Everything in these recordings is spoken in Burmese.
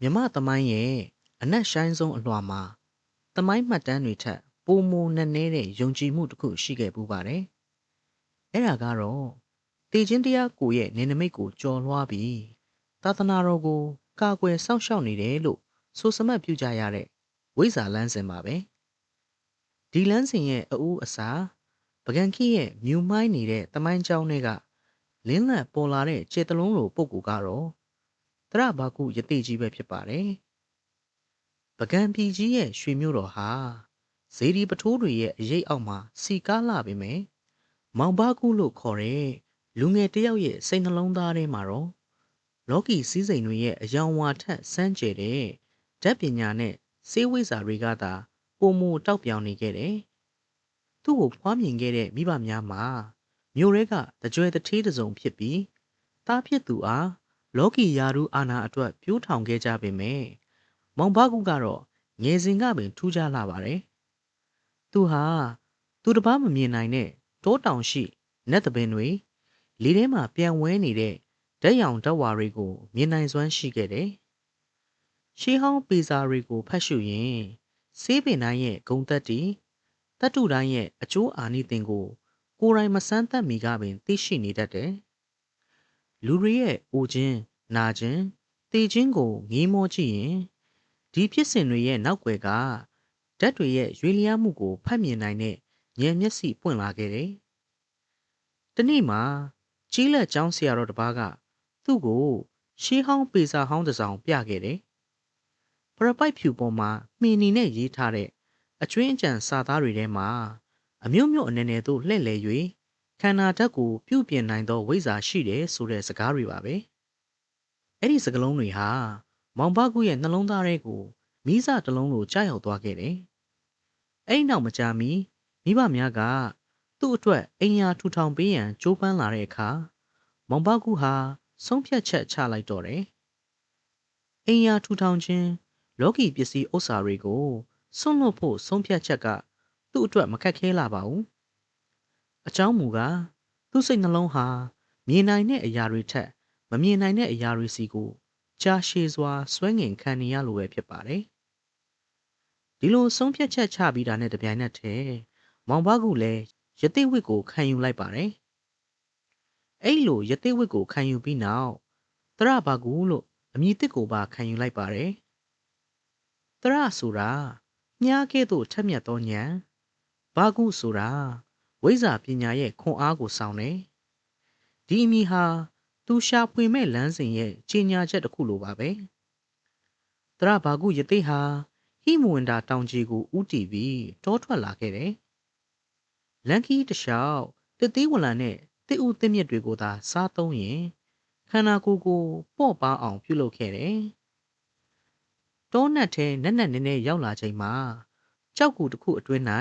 မြမသမိုင်းရဲ့အနက်ရှိုင်းဆုံးအလွှာမှာသမိုင်းမှတ်တမ်းတွေထက်ပိုမိုနက်နဲတဲ့ယုံကြည်မှုတစ်ခုရှိခဲ့ပူပါတယ်။အဲ့ဒါကတော့တေချင်းတရားကိုရဲ့နေနမိတ်ကိုကြော်လွှားပြီးသာသနာတော်ကိုကာကွယ်စောင့်ရှောက်နေတယ်လို့ဆိုစမတ်ပြုကြရတဲ့ဝိဇာလန်းစဉ်ပါပဲ။ဒီလန်းစဉ်ရဲ့အဦးအစာပကံခိရဲ့မြူမိုင်းနေတဲ့သမိုင်းကြောင်းတွေကလင်းလက်ပေါ်လာတဲ့ခြေတလုံးလိုပုံကူကတော့တရဘာကုယတိကြီးပဲဖြစ်ပါတယ်။ပကံပြည်ကြီးရဲ့ရွှေမြို့တော်ဟာဇေဒီပထိုးတွေရဲ့အရေးအောက်မှာစီကားလာပေမဲ့မောင်ဘကုလို့ခေါ်တဲ့လူငယ်တစ်ယောက်ရဲ့စိတ်နှလုံးသားထဲမှာတော့လောကီစည်းစိမ်တွေရဲ့အယောင်ဝါထက်စမ်းကြဲတဲ့ဓာတ်ပညာနဲ့စေဝိဇ္ဇာတွေကသာပုံမတောက်ပြောင်နေခဲ့တယ်။သူ့ကိုဖွားမြင်ခဲ့တဲ့မိဘများမှာမြို့ရဲကတကြွယ်တထေးတစ်စုံဖြစ်ပြီးသားဖြစ်သူအားလောကီယာရုအာနာအတွက်ပြိုးထောင်ခဲ့ကြပေမဲ့မောင်ဘကုကတော့ငယ်စဉ်ကပင်ထူးခြားလာပါတယ်။သူဟာသူတစ်ပါးမမြင်နိုင်တဲ့တောတောင်ရှိနတ်သပင်တွေလေထဲမှာပြန်ဝဲနေတဲ့ဓာတ်ရောင်ဓာတ်ဝါတွေကိုမြင်နိုင်စွမ်းရှိခဲ့တယ်။ရှေးဟောင်းပေစာတွေကိုဖတ်ရှုရင်ဆေးပင်တိုင်းရဲ့ဂုံသက်တီတတ္တုတိုင်းရဲ့အကျိုးအာနိသင်ကိုကိုယ်တိုင်မစမ်းသပ်မီကပင်သိရှိနေတတ်တယ်။လူတွေရဲ့အိုခြင်းနာခြင်းတေခြင်းကိုငေးမောကြည့်ရင်ဒီဖြစ်စဉ်တွေရဲ့နောက်ွယ်ကဓာတ်တွေရဲ့ရွေလျားမှုကိုဖတ်မြင်နိုင်တဲ့ဉာဏ်မျက်စိပွင့်လာခဲ့တယ်။တနေ့မှာကြီးလက်ကျောင်းဆရာတော်တစ်ပါးကသူ့ကိုရှေးဟောင်းပေစာဟောင်းတစ်စောင်ပြခဲ့တယ်။ပရပိုက်ဖြူပေါ်မှာမှီနီနဲ့ရေးထားတဲ့အကျွင်းအကြံစာသားတွေထဲမှာအမျိုးမျိုးအနေနဲ့သို့လှည့်လည်၍ခန္ဓာဓာတ်ကိုပြုပြင်နိုင်သောဝိဇ္ဇာရှိတယ်ဆိုတဲ့စကားတွေပါပဲ။အဲ့ဒီစကားလုံးတွေဟာမောင်ဘကုရဲ့နှလုံးသားထဲကိုမီးစတစ်လုံးလိုကြားရောက်သွားခဲ့တယ်။အဲ့ဒီနောက်မကြာမီမိဘများကသူ့အတွက်အိမ်ယာထူထောင်ပေးရန်ကြိုးပမ်းလာတဲ့အခါမောင်ဘကုဟာဆုံးဖြတ်ချက်ချလိုက်တော့တယ်။အိမ်ယာထူထောင်ခြင်းလောကီပစ္စည်းဥစ္စာတွေကိုစွန့်လွတ်ဖို့ဆုံးဖြတ်ချက်ကသူ့အတွက်မခက်ခဲလာပါဘူး။အကြောင်းမူကားသူ့စိတ်နှလုံးဟာမြင်နိုင်တဲ့အရာတွေထက်မမြင်နိုင်တဲ့အရာတွေစီကိုကြာရှည်စွာဆွဲငင်ခံနေရလိုပဲဖြစ်ပါတယ်။ဒီလိုဆုံးဖြတ်ချက်ချပြီးတာနဲ့တပြိုင်နက်တည်းမောင်ဘကုလည်းယသိဝတ်ကိုခံယူလိုက်ပါတယ်။အဲ့လိုယသိဝတ်ကိုခံယူပြီးနောက်တရဘာကုလို့အမည်တစ်ကိုပါခံယူလိုက်ပါတယ်။တရဆိုတာမြားကဲ့သို့ထက်မြက်သောဉာဏ်ဘာကုဆိုတာဝိဇ္ဇာပညာရဲ့ခွန်အားကိုဆောင်တယ်။ဒီအမည်ဟာသူရှာဖွေမဲ့လမ်းစဉ်ရဲ့ကြီးညာချက်တစ်ခုလိုပါပဲ။တရဘာကုယသိဟာဟိမဝန္တာတောင်ကြီးကိုဥတီပြီးတောထွက်လာခဲ့တယ်။လန်ကီးတစ်လျှောက်တစ်သေးဝလံနဲ့တစ်ဥတစ်မြစ်တွေကိုသာစားသုံးရင်ခန္ဓာကိုယ်ကိုပေါ့ပါအောင်ပြုလုပ်ခဲ့တယ်။တောနက်ထဲနက်နက်နဲနဲရောက်လာချိန်မှာကြောက်ကူတစ်ခုအတွင်း၌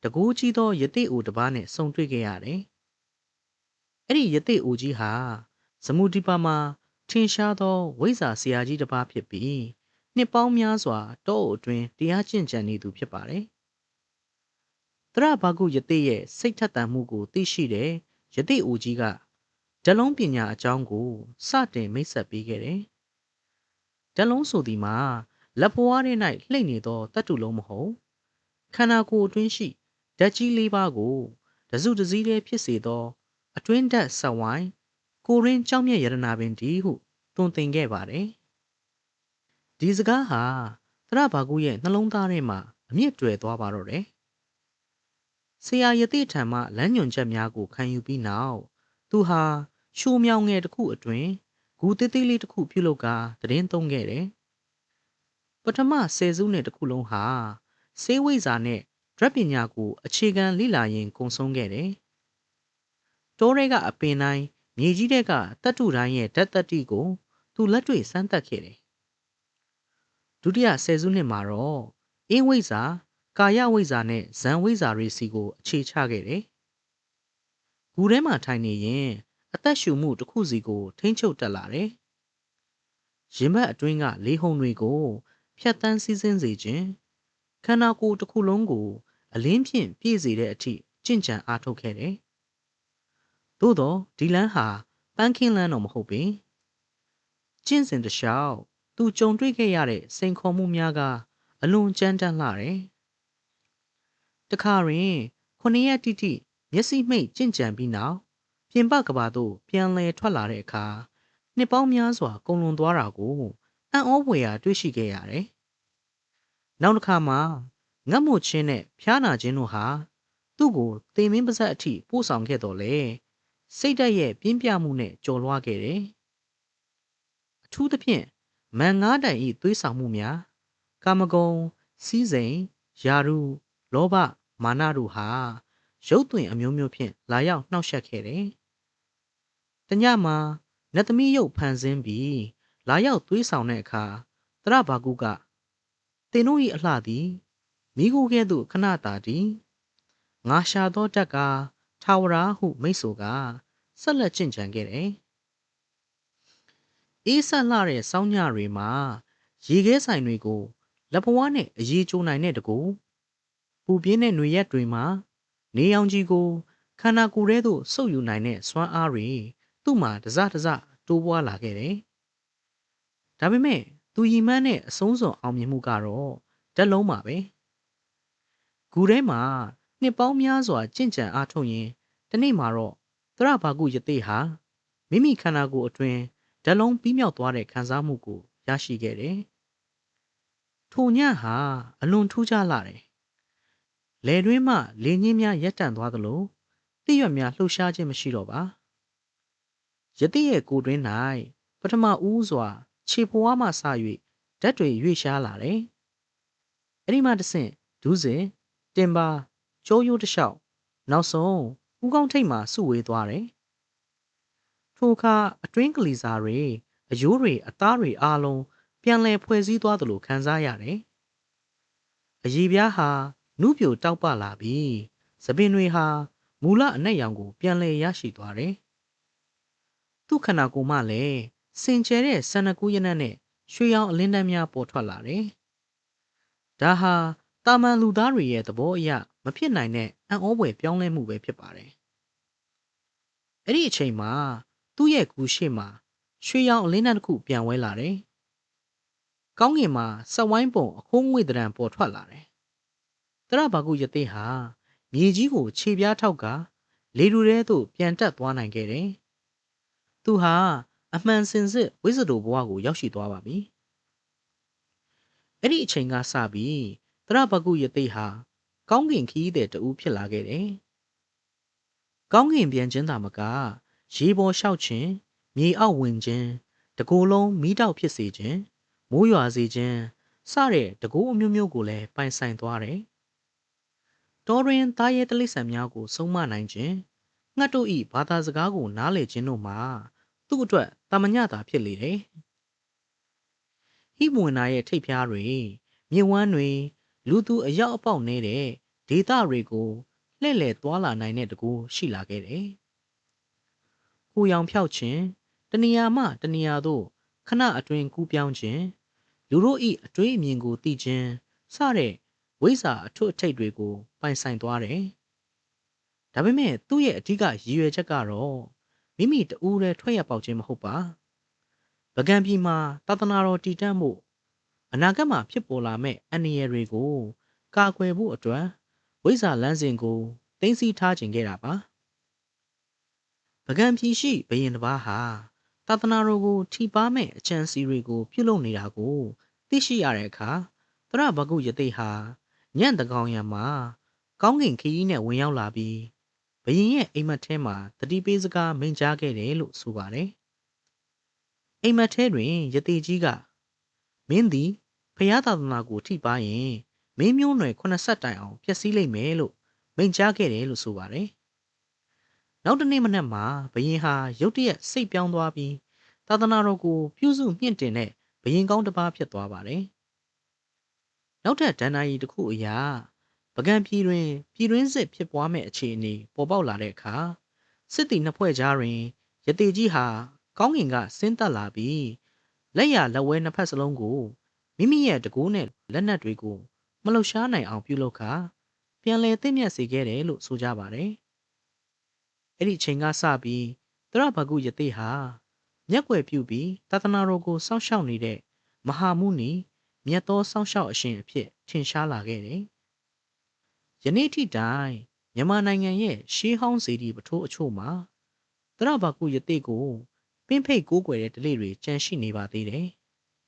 တကူးကြီးသောယသိအိုတစ်ပါးနဲ့ဆုံတွေ့ခဲ့ရတယ်။အဲ့ဒီယသိအိုကြီးဟာဇမူဒီပါမှာထင်ရှားသောဝိဇ္ဇာဆရာကြီးတစ်ပါးဖြစ်ပြီးနှစ်ပေါင်းများစွာတောအုပ်အတွင်းတရားကျင့်ကြံနေသူဖြစ်ပါတယ်။တရဘာကုယသိရဲ့စိတ်ထက်သန်မှုကိုသိရှိတဲ့ယသိအိုကြီးကဓလုံးပညာအကြောင်းကိုစတင်မိတ်ဆက်ပေးခဲ့တယ်။ဓလုံးဆိုသည်မှာလက်ဖွားထဲ၌လှိမ့်နေသောတတ္တုလုံးမဟုတ်ခန္ဓာကိုယ်အတွင်းရှိဓာတ်ကြီးလေးပါးကိုတစုတစည်းတည်းဖြစ်စေသောအတွင်းဓာတ်ဆက်ဝိုင်းကိုရင်းကြောင့်မြတ်ယရနာပင်ဒီဟုသွန်သင်ခဲ့ပါတယ်။ဒီစကားဟာတရဘာကုရဲ့နှလုံးသားထဲမှာအမြင့်တွယ်သွားပါတော့တယ်။ဆရာယသိထံမှလမ်းညွှန်ချက်များကိုခံယူပြီးနောက်သူဟာရှိုးမြောင်ငယ်တစ်ခုအတွင်းဂူသေးသေးလေးတစ်ခုပြုလုပ်ကာသတင်းသုံးခဲ့တယ်။ပထမဆယ်စုနှစ်တစ်ခုလုံးဟာစေဝိဇ္ဇာနဲ့ဓာတ်ပညာကိုအခြေခံလေ့လာရင်ကုံဆုံးခဲ့တယ်။တောထဲကအပင်တိုင်းမြေကြီးတဲ့ကတတ္တုတိုင်းရဲ့ဓာတ်တတ္တိကိုသူလက်တွေ့စမ်းသပ်ခဲ့တယ်။ဒုတိယဆယ်စုနှစ်မှာတော့အင်းဝိဇ္ဇာကာယဝိဇ္ဇာနဲ့ဇန်ဝိဇ္ဇာတွေစီကိုအခြေချခဲ့တယ်။ဂူထဲမှာထိုင်နေရင်အသက်ရှူမှုတစ်ခုစီကိုထိမ့်ချုပ်တက်လာတယ်။ရင်ဘတ်အတွင်းကလေဟုန်တွေကိုဖြတ်တန်းစီးဆင်းစေခြင်းခန္ဓာကိုယ်တစ်ခုလုံးကိုအလင်းဖြင့်ပြည့်စေတဲ့အထိကြင့်ကြံအားထုတ်ခဲ့တယ်။သို့တော့ဒီလမ်းဟာပန်းခင်းလမ်းတော့မဟုတ်ပေ။ကျင့်စဉ်တစ်လျှောက် သူကြုံတွေ့ခဲ့ရတဲ့စိန်ခေါ်မှုများကအလွန်ကြမ်းတမ်းလှတယ်။တခါတွင်9 ရက်တိတိမျက်စိမှိတ်ကြင့်ကြံပြီးနောက်ပြင်ပကဘာသို့ပြန်လည်ထွက်လာတဲ့အခါနှစ်ပေါင်းများစွာကုန်လွန်သွားတာကိုအံ့ဩဖွယ်ရာတွေ့ရှိခဲ့ရတယ်။နောက်တစ်ခါမှာငတ်မွတ်ခြင်းနဲ့ဖျားနာခြင်းတို့ဟာသူ့ကိုသေမင်းပါဇက်အထိပို့ဆောင်ခဲ့တော်လေစိတ်ဓာတ်ရဲ့ပြင်းပြမှုနဲ့ကြော်လွှားခဲ့တယ်။အထူးသဖြင့်မန်ငါးတိုင်ဤသွေးဆောင်မှုများကာမဂုဏ်စီးစိမ်ယာရုလောဘမာနတို့ဟာရုပ်သွင်အမျိုးမျိုးဖြင့်လာရောက်နှောက်ယှက်ခဲ့တယ်။တညမှာနတ်သမီးရုပ်ဖန်ဆင်းပြီးလာရောက်သွေးဆောင်တဲ့အခါသရဘာကုကသင်တို့၏အလှသည်မိခိုးကဲ့သို့ခဏတာသည်ငါရှာသောတက်ကထာဝရဟုမိတ်ဆိုကဆက်လက်ကျင့်ကြံခဲ့တယ်။အေးဆက်လှတဲ့စောင်းညတွေမှာရေခဲဆိုင်တွေကိုလက်ဘဝနဲ့အရေးကျိုးနိုင်တဲ့တကူပူပြင်းတဲ့ຫນွေရက်တွေမှာနေရောင်ခြည်ကိုခန္ဓာကိုယ်ထဲသို့ဆုပ်ယူနိုင်တဲ့စွမ်းအားတွေသူ့မှာတစတစတိုးပွားလာခဲ့တယ်။ဒါပေမဲ့သူရည်မှန်းတဲ့အဆုံးစွန်အောင်မြင်မှုကတော့ဓာတ်လုံးပါပဲ။ဂူထဲမှာနှစ်ပေါင်းများစွာကြင့်ကြံအားထုတ်ရင်တနေ့မှာတော့သရဘာကုယသိဟာမိမိခန္ဓာကိုယ်အတွင်းဓာတ်လုံးပြီးမြောက်သွားတဲ့ခံစားမှုကိုရရှိခဲ့တယ်။ထိုညဟာအလွန်ထူးခြားလာတယ်။လယ်တွင်းမှလေညင်းများရပ်တန့်သွားသလိုသစ်ရွက်များလှုပ်ရှားခြင်းမရှိတော့ပါ။ယသိရဲ့ကိုယ်တွင်း၌ပထမဦးစွာခြေဖွားမှစ၍ဓာတ်တွေရွေ့ရှားလာတယ်။အဲ့ဒီမှတဆင့်ဒူးစင်တင်ပါကျိုးရိုးတစ်လျှောက်နောက်ဆုံးဦးကောင်းထိပ်မှာစုဝေးသွားတယ်။ထိုအခါအတွင်းကလေးစားတွေအယိုးတွေအသားတွေအားလုံးပြန်လည်ဖွဲ့စည်းသွားသလိုခံစားရတယ်။အည်ပြားဟာနုပြိုတောက်ပလာပြီးသပင်တွေဟာမူလအနက်ရောင်ကိုပြန်လည်ရရှိသွားတယ်။သူ့ခန္ဓာကိုယ်မှလည်းစင်ကြဲတဲ့ဆန္ဒကူးရနက်နဲ့ရွှေရောင်အလင်းတန်းများပေါ်ထွက်လာတယ်။ဒါဟာတာမန်လူသားတွေရဲ့သဘောအရမဖြစ်နိုင်တဲ့အံ့ဩဖွယ်ပြောင်းလဲမှုပဲဖြစ်ပါတယ်။အဲ့ဒီအချိန်မှာသူ့ရဲ့ကူရှိမှာရွှေရောင်အလင်းတန်းတစ်ခုပြန်ဝဲလာတယ်။ကောင်းကင်မှာဆက်ဝိုင်းပုံအခိုးငွေ့တံပေါ်ထွက်လာတယ်။သရဘာကုယသိဟာမြေကြီးကိုခြေပြားထောက်ကလေတူထဲသို့ပြန်တက်သွားနိုင်ခဲ့တယ်။သူဟာအမှန်စင်စစ်ဝိဇ္ဇတိုဘဝကိုရောက်ရှိသွားပါပြီ။အဲ့ဒီအချိန်ကစပြီးသရဘာကုယသိဟာကောင်းကင်ခီးတဲ့တူဖြစ်လာခဲ့တယ်။ကောင်းကင်ပြန်ခြင်းသာမကရေပေါ်လျှောက်ခြင်းမြေအောက်ဝင်ခြင်းတကိုယ်လုံးမီးတောက်ဖြစ်စေခြင်းမိုးရွာစေခြင်းစတဲ့တကိုးအမျိုးမျိုးကိုလည်းပိုင်ဆိုင်သွားတယ်။တောတွင်သားရဲတိရစ္ဆာန်များကိုဆုံးမနိုင်ခြင်းငှက်တို့၏ဘာသာစကားကိုနားလည်ခြင်းတို့မှာသူ့အတွက်တာမညတာဖြစ်လေတယ်။ဟိမွေနာရဲ့ထိပ်ဖျားတွေမြစ်ဝမ်းတွေလူသူအရောက်အပေါက်နေတဲ့ဒေသတွေကိုလှည့်လည်သွားလာနိုင်တဲ့တကူရှိလာခဲ့တယ်။ကိုရောင်ဖြောက်ခြင်းတနေရာမှတနေရာသို့ခဏအတွင်းကူးပြောင်းခြင်းလူတို့၏အတွေးအမြင်ကိုသိခြင်းစတဲ့ဝိဇ္ဇာအထွတ်အထိပ်တွေကိုပိုင်ဆိုင်သွားတယ်။ဒါပေမဲ့သူ့ရဲ့အဓိကရည်ရွယ်ချက်ကတော့မိမိတူးတဲ့ထွက်ရပေါက်ခြင်းမဟုတ်ပါ။ပကံပြည်မှာသာသနာတော်တည်တံ့မှုအနာဂတ်မှာဖြစ်ပေါ်လာမဲ့အန္တရာယ်တွေကိုကာကွယ်ဖို့အတွက်ဝိဇ္ဇာလမ်းစဉ်ကိုသိသိထားခြင်းခဲ့တာပါ။ပကံပြည်ရှိဘုရင်တစ်ပါးဟာသာသနာတော်ကိုထိပါမဲ့အချမ်းစီတွေကိုပြုလုပ်နေတာကိုသိရှိရတဲ့အခါသရဘာကုယသိဟာညံ့တကောင်ရံမှာကောင်းကင်ခရီးနဲ့ဝင်ရောက်လာပြီးဘုရင်ရဲ့အိမ်မက်ထဲမှာတတိပေးစကားမိန့်ကြားခဲ့တယ်လို့ဆိုပါတယ်။အိမ်မက်ထဲတွင်ယသိကြီးကမင်းသည်ဖျားသာသနာကိုထိပါရင်မင်းမျိုးနွယ်80တိုင်အောင်ဖျက်ဆီးလိုက်မယ်လို့မိန့်ကြားခဲ့တယ်လို့ဆိုပါတယ်။နောက်တနေ့မနက်မှာဘုရင်ဟာရုတ်တရက်စိတ်ပြောင်းသွားပြီးသာသနာတော်ကိုပြုစုမြင့်တင်တဲ့ဘုရင်ကောင်းတစ်ပါးဖြစ်သွားပါတယ်။နောက်ထပ်ဒဏ္ဍာရီတစ်ခုအရာပကံပြည်တွင်ပြည်တွင်းစစ်ဖြစ်ပွားမဲ့အခြေအနေပေါ်ပေါက်လာတဲ့အခါစစ်တီနှစ်ဖွဲ့ကြားတွင်ယသိကြီးဟာကောင်းကင်ကဆင်းသက်လာပြီးလက်ရလက်ဝဲနှစ်ဖက်စလုံးကိုမိမိရဲ့တကိုးနဲ့လက်နက်တွေကိုမလှုပ်ရှားနိုင်အောင်ပြုလုပ်ခါပြန်လည်သိမ့်မြတ်စေခဲ့တယ်လို့ဆိုကြပါတယ်။အဲ့ဒီအချိန်ကစပြီးသရဘာကုယသိဟာမျက်ွယ်ပြုပြီးသာသနာတော်ကိုစောင့်ရှောက်နေတဲ့ မဟာမုနီမြတ်သောစောင့်ရှောက်အရှင်အဖြစ်ထင်ရှားလာခဲ့တယ်။ယနေ့ထိတိုင်မြန်မာနိုင်ငံရဲ့ရှေးဟောင်းစေတီပထိုးအချို့မှာတရဘာကုယတိကိုပင်းဖိတ်ကိုးကွယ်တဲ့ဓလေ့တွေကျန်ရှိနေပါသေးတယ်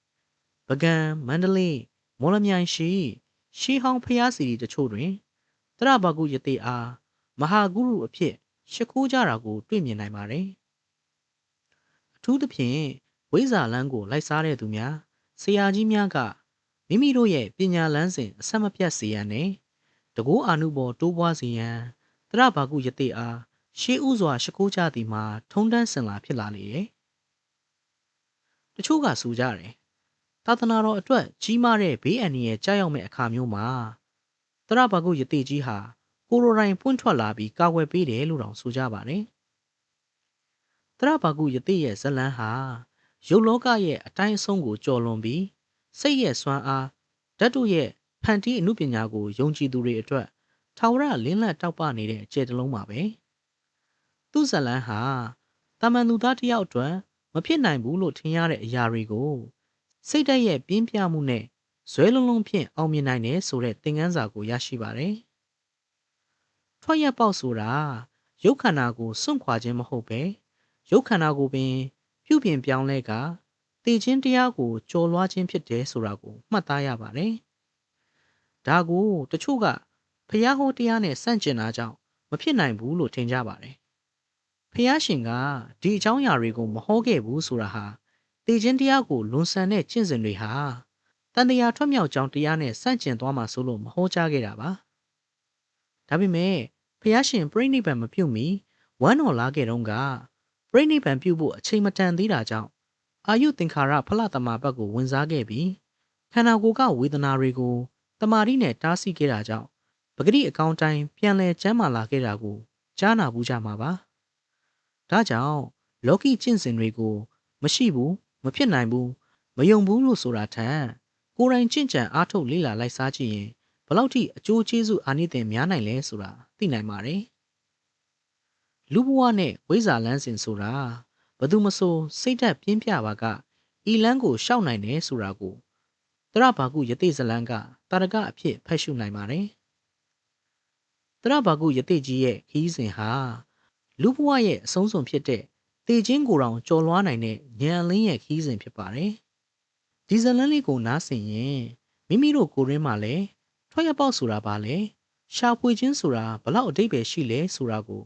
။ပကံမန္တလေးမော်လမြိုင်ရှိရှေးဟောင်းဖျားစီတီတချို့တွင်တရဘာကုယတိအားမဟာဂုရုအဖြစ်ရှိခိုးကြတာကိုတွေ့မြင်နိုင်ပါတယ်။အထူးသဖြင့်ဝိဇာလန်းကိုလိုက်စားတဲ့သူများဆရာကြီးများကမိမိတို့ရဲ့ပညာလန်းစဉ်အဆက်မပြတ်စေရန်နဲ့တကောအာနုဘော်တိုးပွားစေရန်တရဘာကုယတိအားရှေးဥစွာရှိခိုးကြသည်မှာထုံးတမ်းစင်လာဖြစ်လာလေတယ်။တချို့ကဆိုကြတယ်သာသနာတော်အတွက်ကြီးမားတဲ့ဘေးအန္တရာယ်ကြောက်ရောက်မဲ့အခါမျိုးမှာတရဘာကုယတိကြီးဟာကိုရိုတိုင်းပွင့်ထွက်လာပြီးကာကွယ်ပေးတယ်လို့တောင်ဆိုကြပါတယ်။တရဘာကုယတိရဲ့ဇလန်းဟာရုပ်လောကရဲ့အတိုင်းအဆုံးကိုကျော်လွန်ပြီးစိတ်ရဲ့စွမ်းအားဓာတ်တို့ရဲ့ဖန်တီးအမှုပညာကိုယုံကြည်သူတွေအတွက်ထာဝရလင်းလက်တောက်ပနေတဲ့အကျယ်တလုံးပါပဲ။သူ့ဇလန်းဟာတာမန်သူသားတစ်ယောက်အတွက်မဖြစ်နိုင်ဘူးလို့ထင်ရတဲ့အရာတွေကိုစိတ်ဓာတ်ရဲ့ပြင်းပြမှုနဲ့ဇွဲလုံးလုံးဖြင့်အောင်မြင်နိုင်တယ်ဆိုတဲ့သင်ခန်းစာကိုရရှိပါတယ်။ထွက်ရက်ပေါက်ဆိုတာရုပ်ခန္ဓာကိုစွန့်ခွာခြင်းမဟုတ်ပဲရုပ်ခန္ဓာကိုပင်ပြုပြင်ပြောင်းလဲကတည်ခြင်းတရားကိုကျော်လွှားခြင်းဖြစ်တယ်ဆိုတာကိုမှတ်သားရပါတယ်။ဒါကိုတချို့ကဖျားဟောတရားနဲ့ဆန့်ကျင်တာကြောင့်မဖြစ်နိုင်ဘူးလို့ထင်ကြပါတယ်။ဖျားရှင်ကဒီအကြောင်းအရာတွေကိုမဟောခဲ့ဘူးဆိုတာဟာတည်ခြင်းတရားကိုလွန်ဆန်တဲ့ကျင့်စဉ်တွေဟာတန်တရားထွက်မြောက်ကြောင်းတရားနဲ့ဆန့်ကျင်သွားမှာဆိုလို့မဟောကြားခဲ့တာပါ။ဒါပေမဲ့ဖျားရှင်ပြိဋိဘံမပြုတ်မီဝမ်းတော်လာခဲ့တုန်းကပြိဋိဘံပြုတ်ဖို့အချိန်မတန်သေးတာကြောင့်အာယုသင်္ခါရဖလတမဘတ်ကိုဝင်စားခဲ့ပြီးခန္ဓာကိုယ်ကဝေဒနာတွေကိုတမာတိနဲ့တားဆီးခဲ့တာကြောင့်ပဂတိအကောင်းတိုင်းပြန်လဲကျမ်းမာလာခဲ့တာကိုကြားနာဘူးကြမှာပါ။ဒါကြောင့်လောကီကျင့်စဉ်တွေကိုမရှိဘူးမဖြစ်နိုင်ဘူးမယုံဘူးလို့ဆိုတာထက်ကိုယ်တိုင်ကျင့်ကြံအားထုတ်လေ့လာလိုက်စားကြည့်ရင်ဘလောက်ထိအကျိုးကျေးဇူးအာနိသင်များနိုင်လဲဆိုတာသိနိုင်ပါတယ်။လူဘဝနဲ့ဝိဇာလန်းစဉ်ဆိုတာဘသူမဆိုစိတ်ဓာတ်ပြင်းပြပါကဤလန်းကိုရှောက်နိုင်တယ်ဆိုတာကိုတရဘာကုယတိဇလန်းကတာရကအဖြစ်ဖတ်ရှုနိုင်ပါတယ်။တရဘာကုယတိကြီးရဲ့ခီးစဉ်ဟာလူဘဝရဲ့အဆုံးစွန်ဖြစ်တဲ့တည်ခြင်းကိုယ်တော်ကျော်လွှားနိုင်တဲ့ဉာဏ်လင်းရဲ့ခီးစဉ်ဖြစ်ပါတယ်။ဒီဇလန်းလေးကိုနားဆင်ရင်မိမိတို့ကိုယ်ရင်းမှာလည်းထွက်ရပေါက်ဆိုတာပါလေရှာဖွေခြင်းဆိုတာဘလောက်အဓိပ္ပာယ်ရှိလဲဆိုတာကို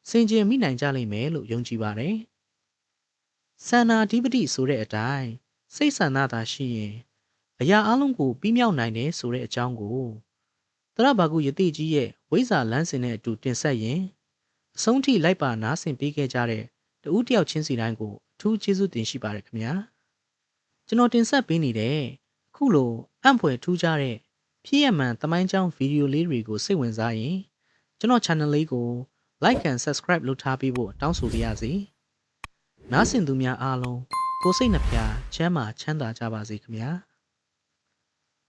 စင်ကြယ်မိနိုင်ကြလိမ့်မယ်လို့ယုံကြည်ပါတယ်။စန္နာဓိပတိဆိုတဲ့အတိုင်းစိတ်ဆန္ဒသာရှိရင်အရာအလုံးကိုပြီးမြောက်နိုင်တယ်ဆိုတဲ့အကြောင်းကိုတရဘာကုယတိကြီးရဲ့ဝိဇာလန်းစဉ်နဲ့အတူတင်ဆက်ရင်အဆုံးထိလိုက်ပါနားဆင်ပေးခဲ့ကြတဲ့တဦးတယောက်ချင်းစီတိုင်းကိုအထူးကျေးဇူးတင်ရှိပါတယ်ခင်ဗျာ။ကျွန်တော်တင်ဆက်ပေးနေတဲ့အခုလိုအံ့ဖွယ်ထူးခြားတဲ့ဖြစ်ရမှန်သမိုင်းကြောင်းဗီဒီယိုလေးတွေကိုစိတ်ဝင်စားရင်ကျွန်တော် channel လေးကို like and subscribe လုပ်ထားပေးဖို့တောင်းဆိုပါရစေ။နားဆင်သူများအားလုံးကိုယ်စိတ်နှဖျားချမ်းသာချမ်းသာကြပါစေခင်ဗျာ။